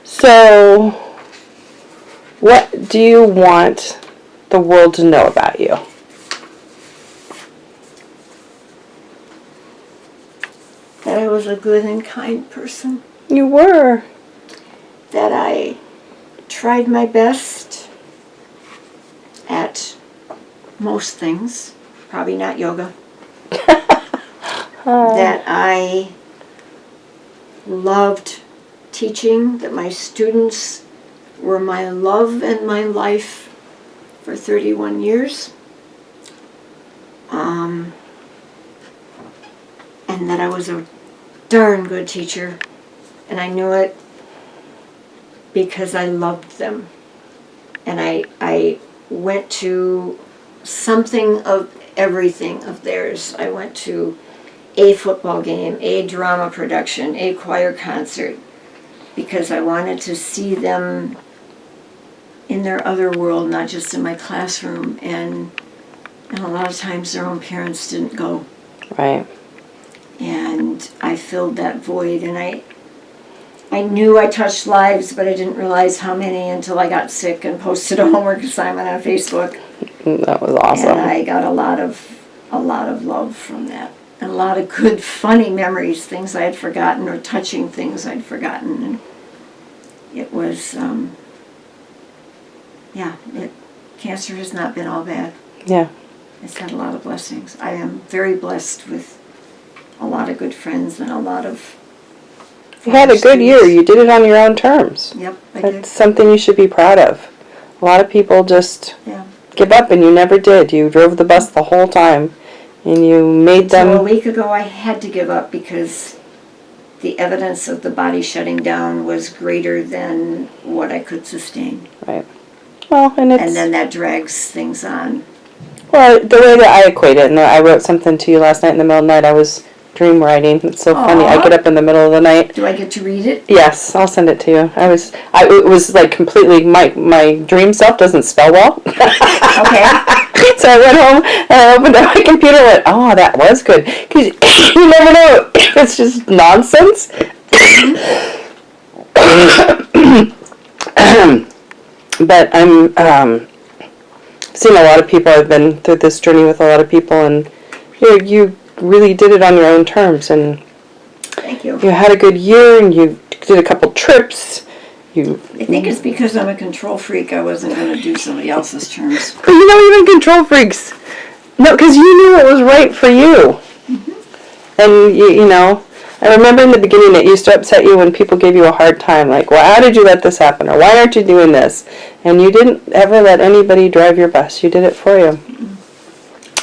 So, what do you want the world to know about you? That I was a good and kind person. You were. That I tried my best at most things. Probably not yoga. That I loved teaching, that my students were my love and my life for 31 years. And that I was a darn good teacher. And I knew it because I loved them. And I went to something of everything of theirs. I went to a football game, a drama production, a choir concert, because I wanted to see them in their other world, not just in my classroom. And a lot of times their own parents didn't go. Right. And I filled that void, and I knew I touched lives, but I didn't realize how many until I got sick and posted a homework assignment on Facebook. That was awesome. And I got a lot of love from that. And a lot of good, funny memories, things I had forgotten, or touching things I'd forgotten. And it was, cancer has not been all bad. Yeah. It's had a lot of blessings. I am very blessed with a lot of good friends and a lot of... You had a good year. You did it on your own terms. Yep, I did. That's something you should be proud of. A lot of people just give up, and you never did. You drove the bus the whole time, and you made them... So a week ago I had to give up because the evidence of the body shutting down was greater than what I could sustain. Right. Well, and then that drags things on. Well, the way that I equate it, and I wrote something to you last night in the middle of the night, I was dream writing. It's so funny. I get up in the middle of the night. Do I get to read it? Yes, I'll send it to you. It was like completely, my dream self doesn't spell well. Okay. So I went home and I opened up my computer and went, oh, that was good. Because you never know. It's just nonsense. But I'm seen a lot of people. I've been through this journey with a lot of people, and you really did it on your own terms, and thank you. You had a good year, and you did a couple trips. I think it's because I'm a control freak. I wasn't going to do somebody else's terms. But you know, even control freaks. No, because you knew what was right for you. Mm-hmm. And you know, I remember in the beginning it used to upset you when people gave you a hard time, like, well, how did you let this happen, or why aren't you doing this? And you didn't ever let anybody drive your bus. You did it for you.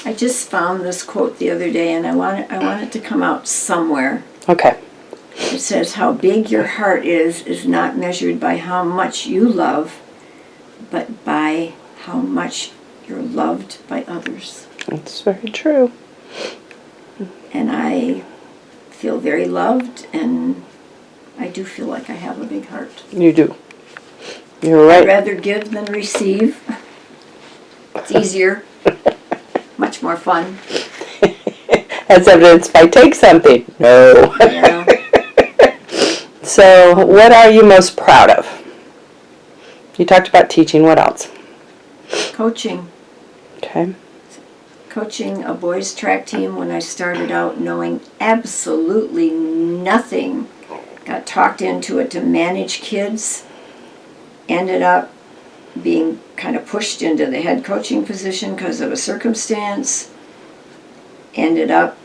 I just found this quote the other day, and I want it to come out somewhere. Okay. It says, how big your heart is not measured by how much you love, but by how much you're loved by others. That's very true. And I feel very loved, and I do feel like I have a big heart. You do. You're right. I'd rather give than receive. It's easier. Much more fun. As evidenced by take something. No. Yeah. So, what are you most proud of? You talked about teaching. What else? Coaching. Okay. Coaching a boys' track team when I started out knowing absolutely nothing. Got talked into it to manage kids. Ended up being kind of pushed into the head coaching position because of a circumstance. Ended up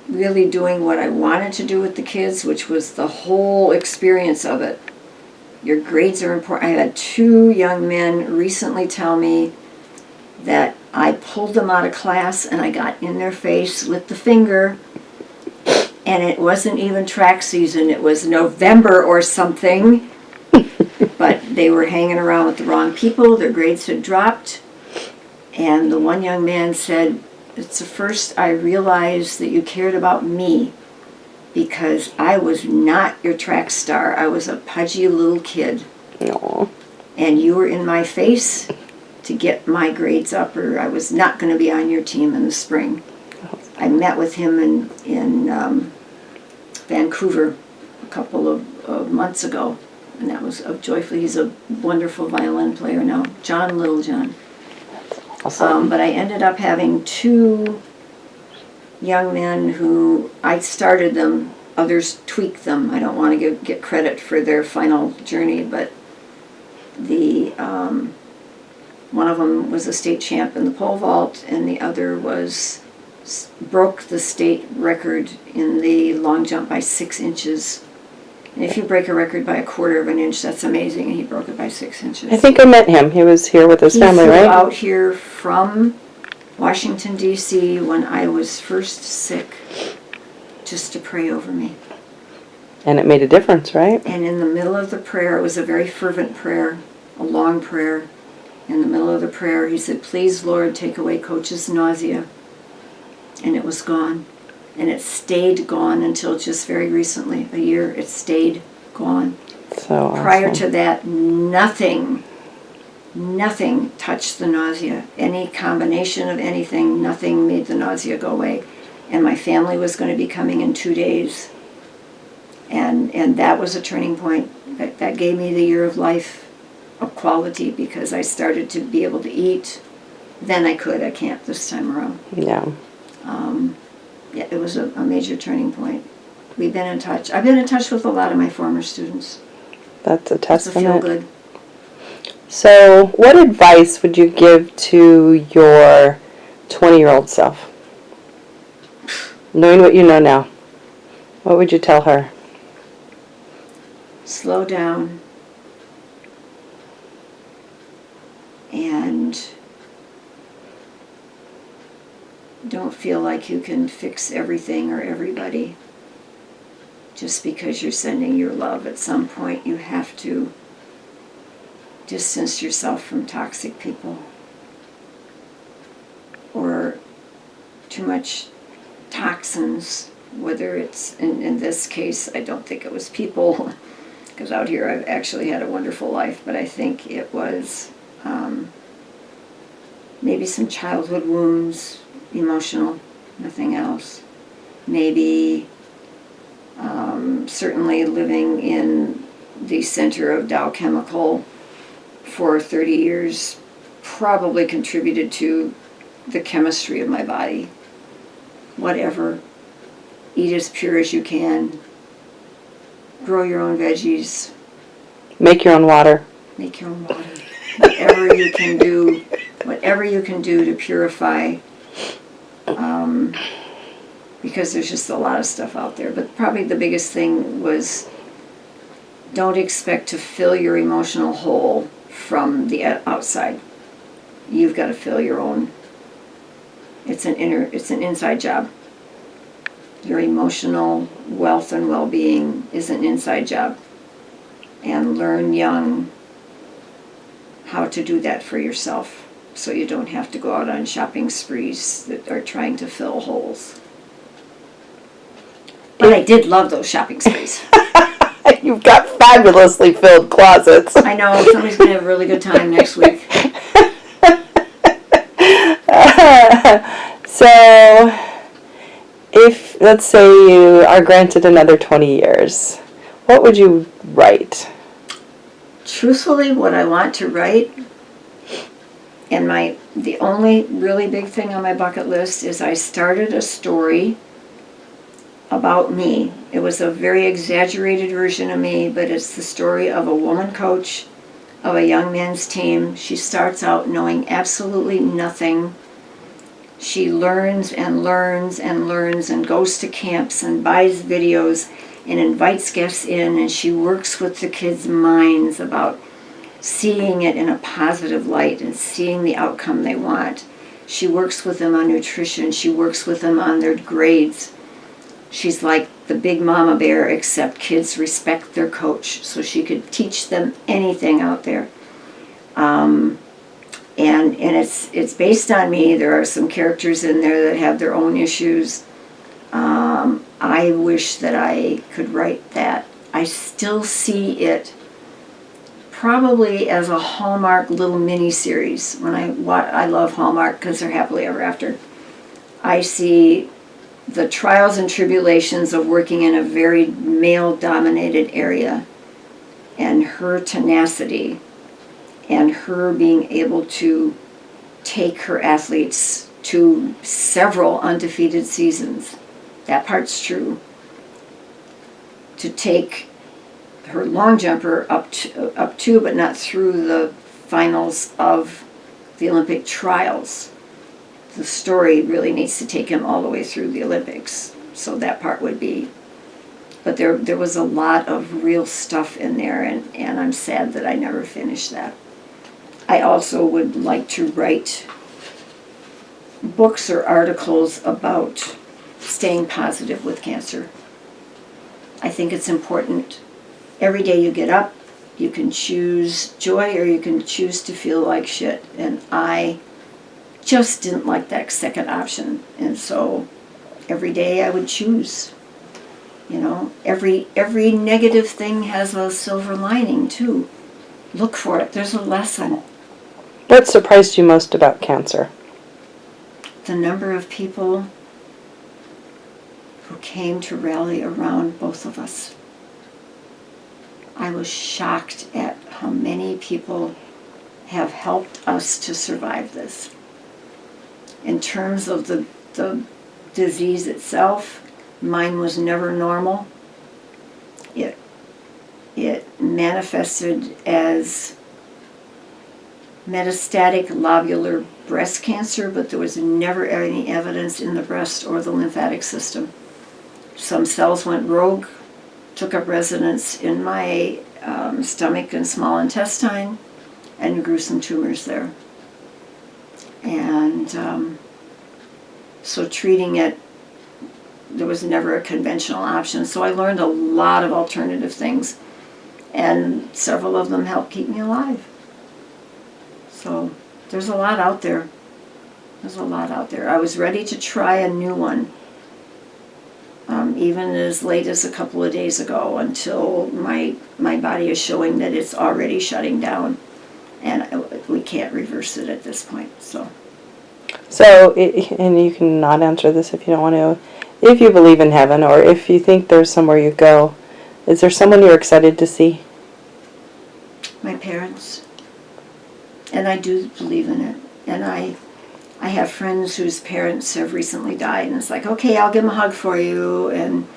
really doing what I wanted to do with the kids, which was the whole experience of it. Your grades are important. I had 2 young men recently tell me that I pulled them out of class and I got in their face with the finger, and it wasn't even track season. It was November or something. But they were hanging around with the wrong people. Their grades had dropped. And the one young man said, it's the first I realized that you cared about me, because I was not your track star. I was a pudgy little kid. Aww. And you were in my face to get my grades up, or I was not going to be on your team in the spring. I met with him in Vancouver a couple of months ago. and that was of Joyfully. He's a wonderful violin player now, John Littlejohn. Awesome. But I ended up having 2 young men who I started them, others tweaked them. I don't want to get credit for their final journey, but the one of them was a state champ in the pole vault, and the other broke the state record in the long jump by 6 inches. And if you break a record by 1/4 of an inch, that's amazing, and he broke it by 6 inches. I think I met him. He was here with his family, He flew right? out here from Washington, D.C. when I was first sick, just to pray over me. And it made a difference, right? And in the middle of the prayer, it was a very fervent prayer, a long prayer. In the middle of the prayer, he said, "Please, Lord, take away Coach's nausea." And it was gone. And it stayed gone until just very recently, a year, it stayed gone. So awesome. Prior to that, nothing touched the nausea. Any combination of anything, nothing made the nausea go away. And my family was going to be coming in 2 days. And that was a turning point. That gave me the year of life of quality, because I started to be able to eat. Then I can't this time around. Yeah. Yeah, it was a major turning point. We've been in touch. I've been in touch with a lot of my former students. That's a It's a testament. feel good. So, what advice would you give to your 20-year-old self? Knowing what you know now, what would you tell her? Slow down. And don't feel like you can fix everything or everybody. Just because you're sending your love, at some point you have to distance yourself from toxic people, or too much toxins, whether it's, in this case, I don't think it was people, because out here I've actually had a wonderful life, but I think it was maybe some childhood wounds, emotional, nothing else. Maybe certainly living in the center of Dow Chemical for 30 years probably contributed to the chemistry of my body. Whatever. Eat as pure as you can. Grow your own veggies. Make your own water. Make your own water. Whatever you can do to purify. Because there's just a lot of stuff out there. But probably the biggest thing was, don't expect to fill your emotional hole from the outside. You've got to fill your own. It's an inside job. Your emotional wealth and well-being is an inside job. And learn young how to do that for yourself, so you don't have to go out on shopping sprees that are trying to fill holes. But I did love those shopping sprees. You've got fabulously filled closets. I know, somebody's going to have a really good time next week. So, if, let's say, you are granted another 20 years, what would you write? Truthfully, what I want to write, and the only really big thing on my bucket list, is I started a story about me. It was a very exaggerated version of me, but it's the story of a woman coach of a young men's team. She starts out knowing absolutely nothing. She learns and learns and learns and goes to camps and buys videos and invites guests in, and she works with the kids' minds about seeing it in a positive light and seeing the outcome they want. She works with them on nutrition. She works with them on their grades. She's like the big mama bear, except kids respect their coach, so she could teach them anything out there. And it's based on me. There are some characters in there that have their own issues. I wish that I could write that. I still see it probably as a Hallmark little mini-series. I love Hallmark because they're happily ever after. I see the trials and tribulations of working in a very male-dominated area, and her tenacity and her being able to take her athletes to several undefeated seasons. That part's true. To take her long jumper up to, but not through the finals of the Olympic trials. The story really needs to take him all the way through the Olympics. So that part would be, but there was a lot of real stuff in there, and I'm sad that I never finished that. I also would like to write books or articles about staying positive with cancer. I think it's important. Every day you get up, you can choose joy or you can choose to feel like shit. And I just didn't like that second option. And so every day I would choose. You know, every negative thing has a silver lining too. Look for it. There's a lesson. What surprised you most about cancer? The number of people who came to rally around both of us. I was shocked at how many people have helped us to survive this. In terms of the disease itself, mine was never normal. It manifested as metastatic lobular breast cancer, but there was never any evidence in the breast or the lymphatic system. Some cells went rogue, took up residence in my stomach and small intestine, and grew some tumors there. And so treating it, there was never a conventional option. So I learned a lot of alternative things, and several of them helped keep me alive. So there's a lot out there. There's a lot out there. I was ready to try a new one, even as late as a couple of days ago, until my body is showing that it's already shutting down, and we can't reverse it at this point. So, and you can not answer this if you don't want to. If you believe in heaven, or if you think there's somewhere you go, is there someone you're excited to see? My parents. And I do believe in it. And I have friends whose parents have recently died, and it's like, okay, I'll give them a hug for you. And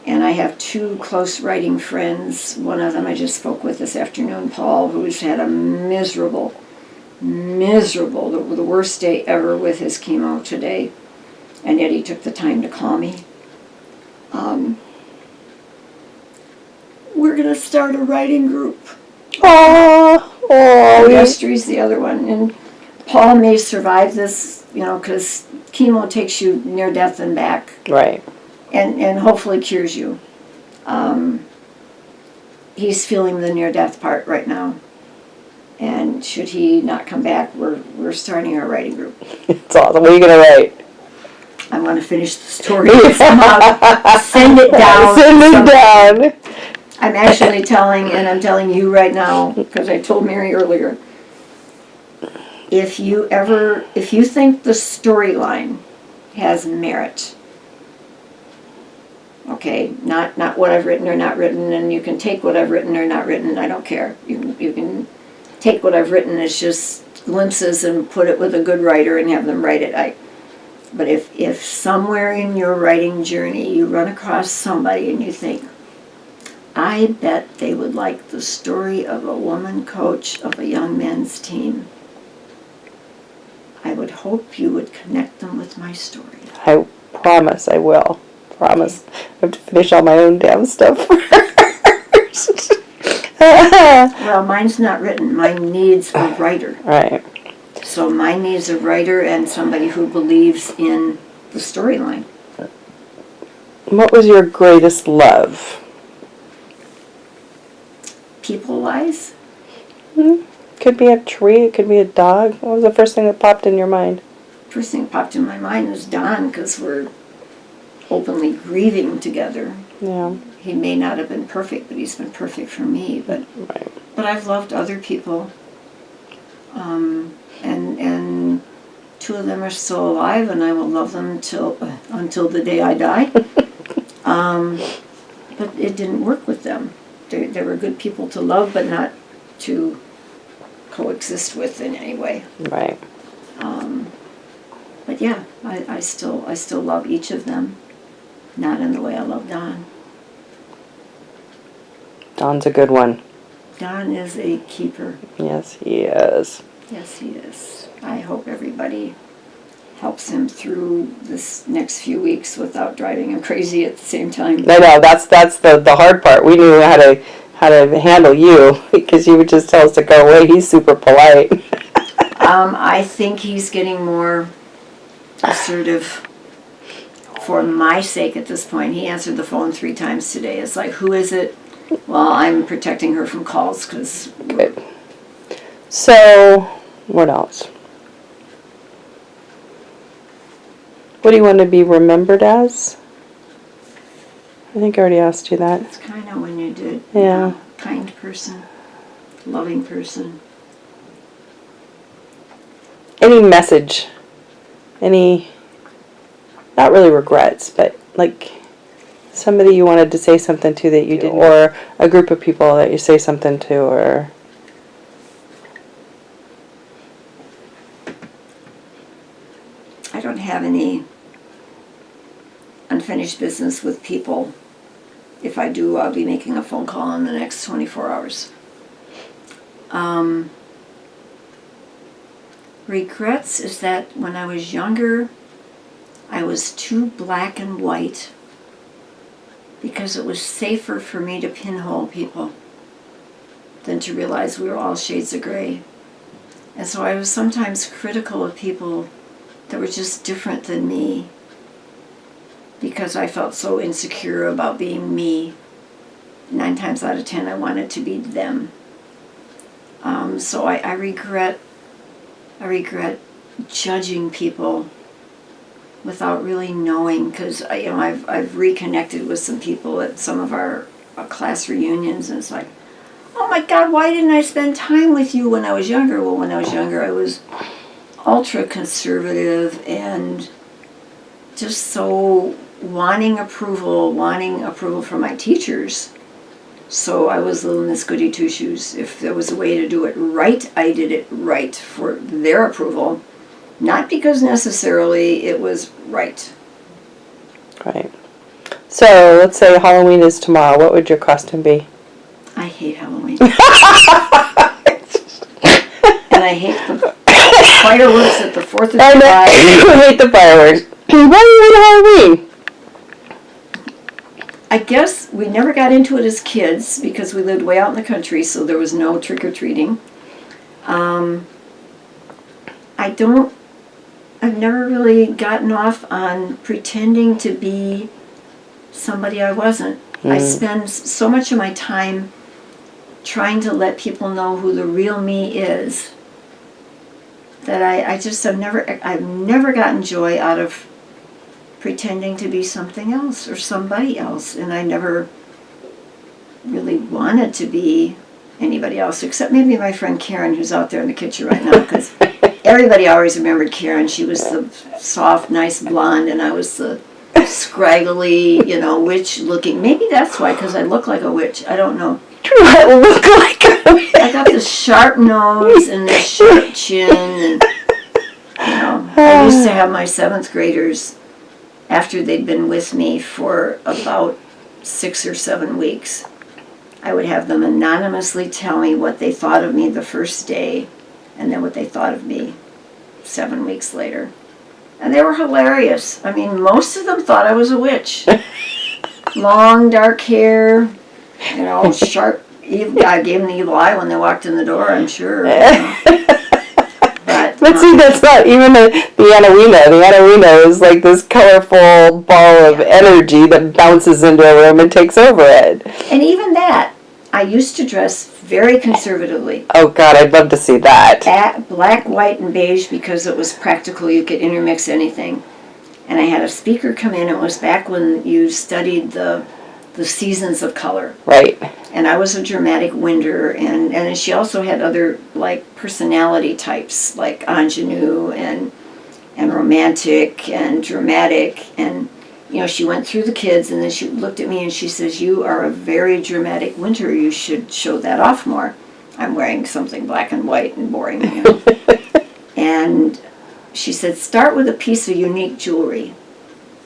I have two close writing friends. One of them I just spoke with this afternoon, Paul, who's had a miserable, the worst day ever with his chemo today. And yet he took the time to call me. We're going to start a writing group. Industry's the other one. And Paul may survive this, because chemo takes you near death and back. Right. And hopefully cures you. He's feeling the near-death part right now. And should he not come back, we're starting our writing group. It's awesome. What are you going to write? I want to finish the story somehow. Send it down. Send it down. I'm actually I'm telling you right now, because I told Mary earlier, if you think the storyline has merit, okay, not what I've written or not written, and you can take what I've written or not written, I don't care. You can take what I've written as just glimpses and put it with a good writer and have them write it. But if somewhere in your writing journey you run across somebody and you think, I bet they would like the story of a woman coach of a young men's team, I would hope you would connect them with my story. I promise I will. Promise. I have to finish all my own damn stuff first. Well, mine's not written. Mine needs a writer. Right. So mine needs a writer and somebody who believes in the storyline. What was your greatest love? People-wise? Could be a tree, it could be a dog. What was the first thing that popped in your mind? First thing that popped in my mind was Don, because we're openly grieving together. Yeah. He may not have been perfect, but he's been perfect for me. But I've loved other people. And two of them are still alive, and I will love them until the day I die. But it didn't work with them. they were good people to love, but not to coexist with in any way. Right. But yeah, I still love each of them, not in the way I love Don. Don's a good one. Don is a keeper. Yes, he is. Yes, he is. I hope everybody helps him through this next few weeks without driving him crazy at the same time. I know, that's the hard part. We knew how to handle you because you would just tell us to go away. He's super polite. I think he's getting more assertive for my sake at this point. He answered the phone 3 times today. It's like, who is it? Well, I'm protecting her from calls because... Good. So, what else? What do you want to be remembered as? I think I already asked you that. It's kind of when you did. Yeah. Kind person, loving person. Any message? Any, not really regrets, but like somebody you wanted to say something to that you didn't, or a group of people that you say something to, or... I don't have any unfinished business with people. If I do, I'll be making a phone call in the next 24 hours. Regrets is that when I was younger, I was too black and white because it was safer for me to pinhole people than to realize we were all shades of gray. And so I was sometimes critical of people that were just different than me because I felt so insecure about being me. 9 times out of 10, I wanted to be them. So I regret judging people without really knowing, because I've reconnected with some people at some of our class reunions, and it's like, oh my God, why didn't I spend time with you when I was younger? Well, when I was younger, I was ultra conservative and just so wanting approval from my teachers. So I was little Miss Goody Two Shoes. If there was a way to do it right, I did it right for their approval. Not because necessarily it was right. Right. So, let's say Halloween is tomorrow. What would your costume be? I hate Halloween. And I hate the fireworks at the 4th of July. I hate the fireworks. Why do you hate Halloween? I guess we never got into it as kids because we lived way out in the country, so there was no trick-or-treating. I've never really gotten off on pretending to be somebody I wasn't. I spend so much of my time trying to let people know who the real me is that I've never gotten joy out of pretending to be something else or somebody else, and I never really wanted to be anybody else except maybe my friend Karen, who's out there in the kitchen right now, because everybody always remembered Karen. She was the soft, nice blonde, and I was the scraggly, witch looking. Maybe that's why, because I look like a witch. I don't know. I look like a witch. I got this sharp nose and this sharp chin, and I used to have my 7th graders, after they'd been with me for about 6 or 7 weeks, I would have them anonymously tell me what they thought of me the first day and then what they thought of me 7 weeks later. And they were hilarious. I mean, most of them thought I was a witch. Long, dark hair, sharp. I gave them the evil eye when they walked in the door, I'm sure. But see, that's not even the Anna Unkovich. The Anna Unkovich is like this colorful ball of energy that bounces into a room and takes over it. And even that, I used to dress very conservatively. Oh God, I'd love to see that. Black, white, and beige, because it was practical. You could intermix anything. And I had a speaker come in. It was back when you studied the seasons of color. Right. And I was a dramatic winder, and she also had other personality types like ingenue and romantic and dramatic, and she went through the kids, and then she looked at me and she says, "You are a very dramatic winter. You should show that off more." I'm wearing something black and white and boring. And she said, "Start with a piece of unique jewelry."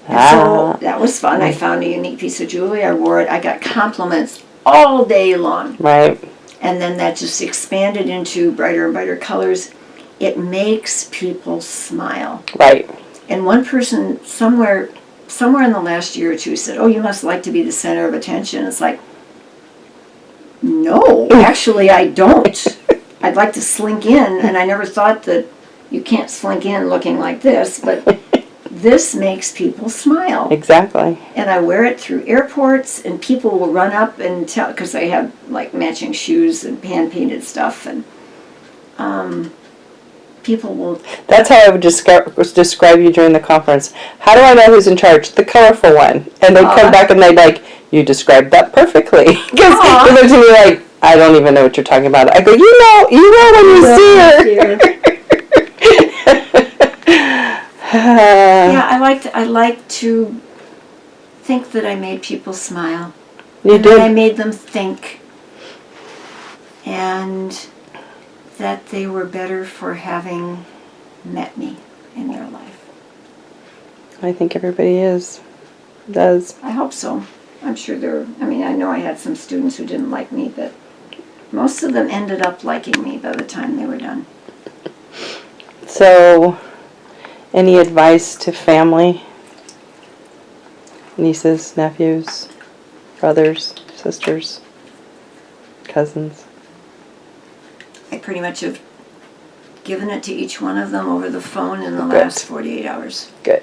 And so that was fun. I found a unique piece of jewelry. I wore it. I got compliments all day long. Right. And then that just expanded into brighter and brighter colors. It makes people smile. Right. And one person somewhere in the last year or two said, "Oh, you must like to be the center of attention." It's like, no, actually I don't. I'd like to slink in, and I never thought that you can't slink in looking like this, but this makes people smile. Exactly. And I wear it through airports, and people will run up and tell, because I have like matching shoes and hand-painted stuff, and people will... That's how I would describe you during the conference. How do I know who's in charge? The colorful one. And they'd come back and they'd like, "You described that perfectly." Because they look to me like, "I don't even know what you're talking about." I go, "You know when you see her." Yeah, I like to think that I made people smile. You did. That I made them think. And that they were better for having met me in their life. I think everybody does. I hope so. I'm sure I know I had some students who didn't like me, but most of them ended up liking me by the time they were done. So, any advice to family? Nieces, nephews, brothers, sisters, cousins? I pretty much have given it to each one of them over the phone in the last 48 hours. Good.